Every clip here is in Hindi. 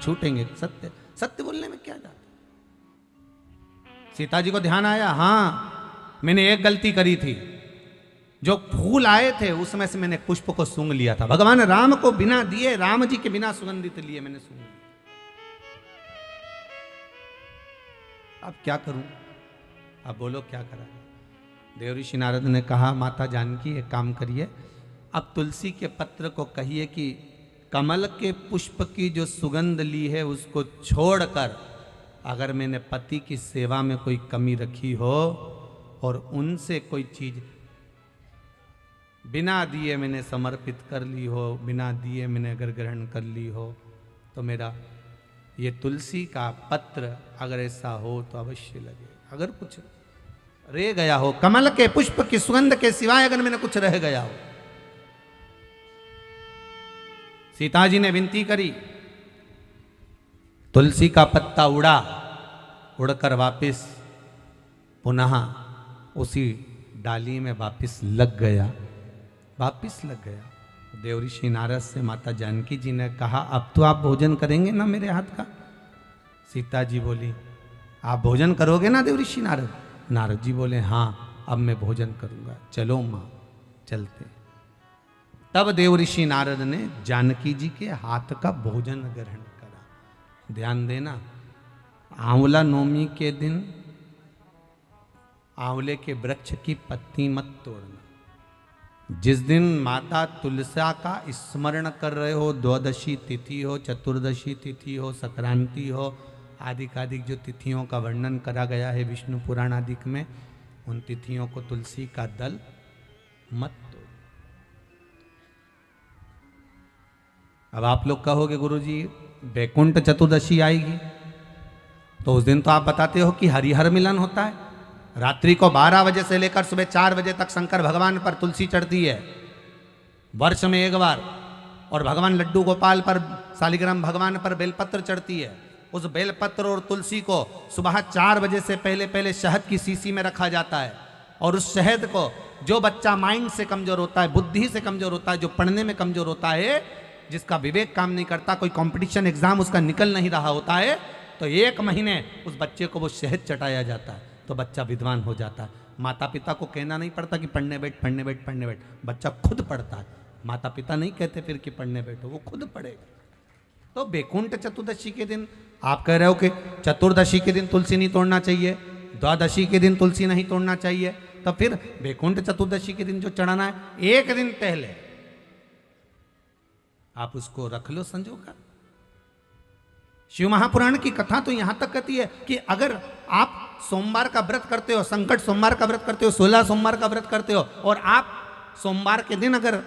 छूटेंगे। सत्य सत्य बोलने में क्या जाता। सीता जी को ध्यान आया, हाँ मैंने एक गलती करी थी, जो फूल आए थे उसमें से मैंने पुष्प को सूंघ लिया था। भगवान राम को बिना दिए, राम जी के बिना सुगंधित लिए मैंने सूंघ लिया। अब क्या करूं? अब बोलो क्या करा? देवऋषि नारद ने कहा, माता जानकी एक काम करिए, अब तुलसी के पत्र को कहिए कि कमल के पुष्प की जो सुगंध ली है उसको छोड़कर अगर मैंने पति की सेवा में कोई कमी रखी हो और उनसे कोई चीज बिना दिए मैंने समर्पित कर ली हो, बिना दिए मैंने अगर ग्रहण कर ली हो, तो मेरा ये तुलसी का पत्र अगर ऐसा हो तो अवश्य लगे। अगर कुछ रह गया हो, कमल के पुष्प की सुगंध के सिवाय अगर मैंने कुछ रह गया हो। सीता जी ने विनती करी, तुलसी का पत्ता उड़ा, उड़कर वापस पुनः उसी डाली में वापस लग गया, वापस लग गया। देवऋषि नारद से माता जानकी जी ने कहा, अब तो आप भोजन करेंगे ना मेरे हाथ का? सीता जी बोली, आप भोजन करोगे ना देवऋषि नारद? नारद जी बोले, हाँ अब मैं भोजन करूंगा, चलो मां चलते। तब देवऋषि नारद ने जानकी जी के हाथ का भोजन ग्रहण करा। ध्यान देना, आंवला नवमी के दिन आंवले के वृक्ष की पत्ती मत तोड़ना। जिस दिन माता तुलसा का स्मरण कर रहे हो, द्वादशी तिथि हो, चतुर्दशी तिथि हो, संक्रांति हो, आदिक जो तिथियों का वर्णन करा गया है विष्णु पुराण आदिक में, उन तिथियों को तुलसी का दल मत तोड़। अब आप लोग कहोगे गुरुजी वैकुंठ चतुर्दशी आएगी, तो उस दिन तो आप बताते हो कि हरिहर मिलन होता है। रात्रि को 12 बजे से लेकर सुबह 4 बजे तक शंकर भगवान पर तुलसी चढ़ती है, वर्ष में एक बार। और भगवान लड्डू गोपाल पर, शालिग्राम भगवान पर बेलपत्र चढ़ती है। उस बेलपत्र और तुलसी को सुबह 4 बजे से पहले पहले शहद की शीशी में रखा जाता है। और उस शहद को जो बच्चा माइंड से कमजोर होता है, बुद्धि से कमजोर होता है, जो पढ़ने में कमजोर होता है, जिसका विवेक काम नहीं करता, कोई कंपटीशन एग्जाम उसका निकल नहीं रहा होता है, तो 1 महीने उस बच्चे को वो शहद चटाया जाता है, तो बच्चा विद्वान हो जाता है। माता पिता को कहना नहीं पड़ता कि पढ़ने बैठ, पढ़ने बैठ, पढ़ने बैठ, बच्चा खुद पढ़ता है। माता पिता नहीं कहते फिर कि पढ़ने बैठो, वो खुद पढ़ेगा। तो वैकुंठ चतुर्दशी के दिन आप कह रहे हो कि चतुर्दशी के दिन तुलसी नहीं तोड़ना चाहिए, द्वादशी के दिन तुलसी नहीं तोड़ना चाहिए, तो फिर वैकुंठ चतुर्दशी के दिन जो चढ़ाना है, 1 दिन पहले आप उसको रख लो संजोकर। शिव महापुराण की कथा तो यहां तक कहती है कि अगर आप सोमवार का व्रत करते हो, संकट सोमवार का व्रत करते हो, 16 सोमवार का व्रत करते हो, और आप सोमवार के दिन अगर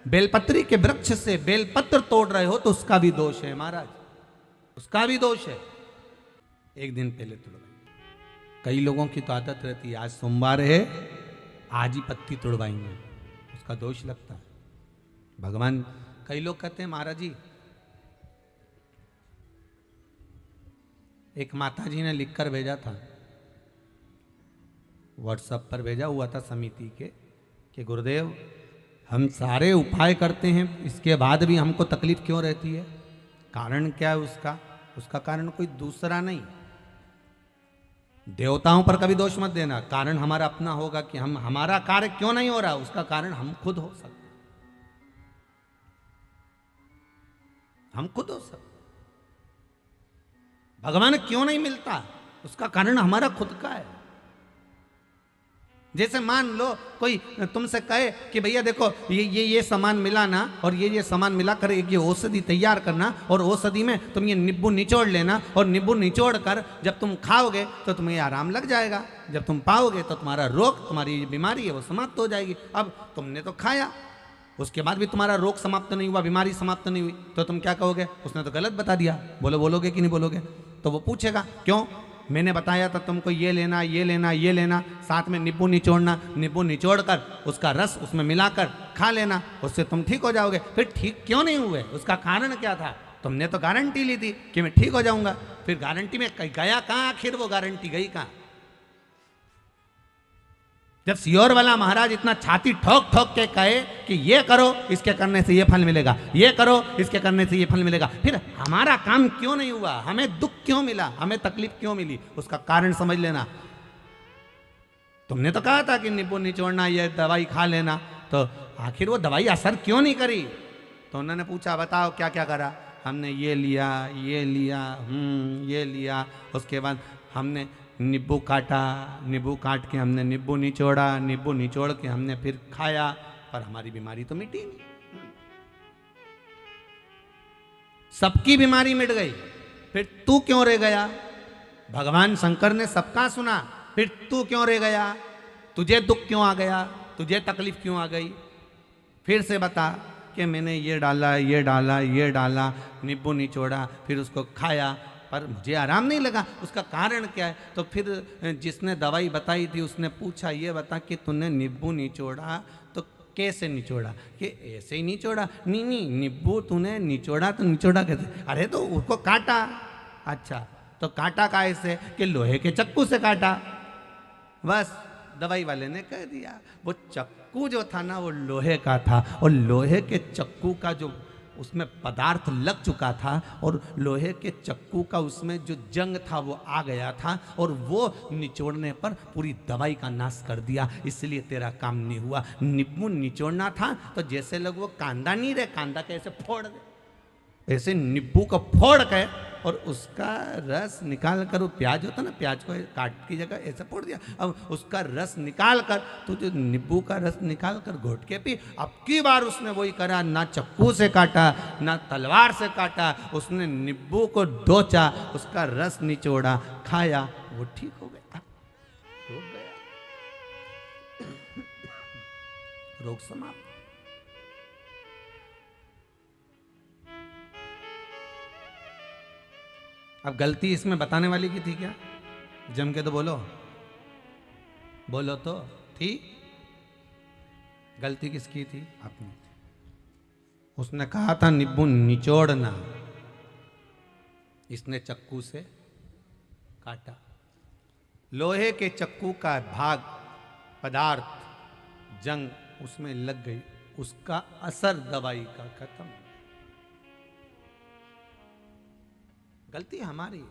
बेलपत्री के वृक्ष से बेलपत्र तोड़ रहे हो, तो उसका भी दोष है महाराज, उसका भी दोष है। 1 दिन पहले तोड़वाइए। कई लोगों की तो आदत रहती है, आज सोमवार है आज ही पत्ती तोड़वाएंगे, उसका दोष लगता है। भगवान, कई लोग कहते हैं महाराज जी, एक माता जी ने लिखकर भेजा था, व्हाट्सएप पर भेजा हुआ था समिति के, कि गुरुदेव हम सारे उपाय करते हैं, इसके बाद भी हमको तकलीफ क्यों रहती है? कारण क्या है उसका? उसका कारण कोई दूसरा नहीं। देवताओं पर कभी दोष मत देना, कारण हमारा अपना होगा कि हमारा कार्य क्यों नहीं हो रहा, उसका कारण हम खुद हो सकते, हम खुद हो सकते। भगवान क्यों नहीं मिलता, उसका कारण हमारा खुद का है। जैसे मान लो कोई तुमसे कहे कि भैया देखो ये सामान मिला ना, और ये सामान मिला कर एक ये औषधि तैयार करना, और औषधि में तुम ये नींबू निचोड़ लेना, और नींबू निचोड़ कर जब तुम खाओगे तो तुम्हें आराम लग जाएगा, जब तुम पाओगे तो तुम्हारा रोग, तुम्हारी बीमारी है वो समाप्त हो जाएगी। अब तुमने तो खाया, उसके बाद भी तुम्हारा रोग समाप्त नहीं हुआ, बीमारी समाप्त नहीं हुई, तो तुम क्या कहोगे? उसने तो गलत बता दिया। बोलोगे कि नहीं बोलोगे? तो वो पूछेगा क्यों, मैंने बताया था तुमको ये लेना, ये लेना, ये लेना, साथ में नींबू निचोड़ना, नींबू निचोड़ कर उसका रस उसमें मिलाकर खा लेना, उससे तुम ठीक हो जाओगे। फिर ठीक क्यों नहीं हुए, उसका कारण क्या था? तुमने तो गारंटी ली थी कि मैं ठीक हो जाऊंगा, फिर गारंटी में गया कहाँ? आखिर वो गारंटी गई कहाँ? जब सियोर वाला महाराज इतना छाती ठोक ठोक के कहे कि ये करो इसके करने से ये फल मिलेगा, ये करो इसके करने से ये फल मिलेगा, फिर हमारा काम क्यों नहीं हुआ, हमें दुख क्यों मिला, हमें तकलीफ क्यों मिली, उसका कारण समझ लेना। तुमने तो कहा था कि नींबू निचोड़ना, ये दवाई खा लेना, तो आखिर वो दवाई असर क्यों नहीं करी। तो उन्होंने पूछा बताओ क्या क्या करा। हमने ये लिया, ये लिया, ये लिया, उसके बाद हमने नींबू काटा, नींबू काट के हमने नींबू निचोड़ा, नींबू निचोड़ के हमने फिर खाया, पर हमारी बीमारी तो मिटी नहीं। सबकी बीमारी मिट गई, फिर तू क्यों रह गया। भगवान शंकर ने सबका सुना, फिर तू क्यों रह गया, तुझे दुख क्यों आ गया, तुझे तकलीफ क्यों आ गई। फिर से बता कि मैंने ये डाला, ये डाला, ये डाला, नींबू निचोड़ा, फिर उसको खाया, पर मुझे आराम नहीं लगा, उसका कारण क्या है। तो फिर जिसने दवाई बताई थी उसने पूछा ये बता कि तूने नींबू निचोड़ा तो कैसे निचोड़ा, कि ऐसे ही निचोड़ा। नहीं नहीं, नींबू तूने निचोड़ा तो निचोड़ा कैसे, अरे तो उसको काटा। अच्छा, तो काटा कैसे, कि लोहे के चक्कू से काटा। बस दवाई वाले ने कह दिया, वो चक्कू जो था ना वो लोहे का था, और लोहे के चक्कू का जो उसमें पदार्थ लग चुका था, और लोहे के चक्कू का उसमें जो जंग था वो आ गया था, और वो निचोड़ने पर पूरी दवाई का नाश कर दिया, इसलिए तेरा काम नहीं हुआ। नींबू निचोड़ना था तो जैसे लोग वो कांदा नहीं रहे, कांदा कैसे फोड़ दे, ऐसे नींबू को फोड़ के और उसका रस निकाल कर, वो प्याज होता ना, प्याज को काट की जगह ऐसे फोड़ दिया, अब उसका रस निकाल कर तो जो नींबू का रस निकाल कर घोट के पी। अब की बार उसने वही करा, ना चक्कू से काटा ना तलवार से काटा, उसने नींबू को डोचा, उसका रस निचोड़ा, खाया, वो ठीक हो गया, हो गया, रोग समाप्त। अब गलती इसमें बताने वाली की थी क्या, जम के तो बोलो, बोलो तो थी। गलती किसकी थी, अपनी। उसने कहा था नींबू निचोड़ना, इसने चक्कू से काटा, लोहे के चक्कू का भाग पदार्थ जंग उसमें लग गई, उसका असर दवाई का खत्म। गलती हमारी।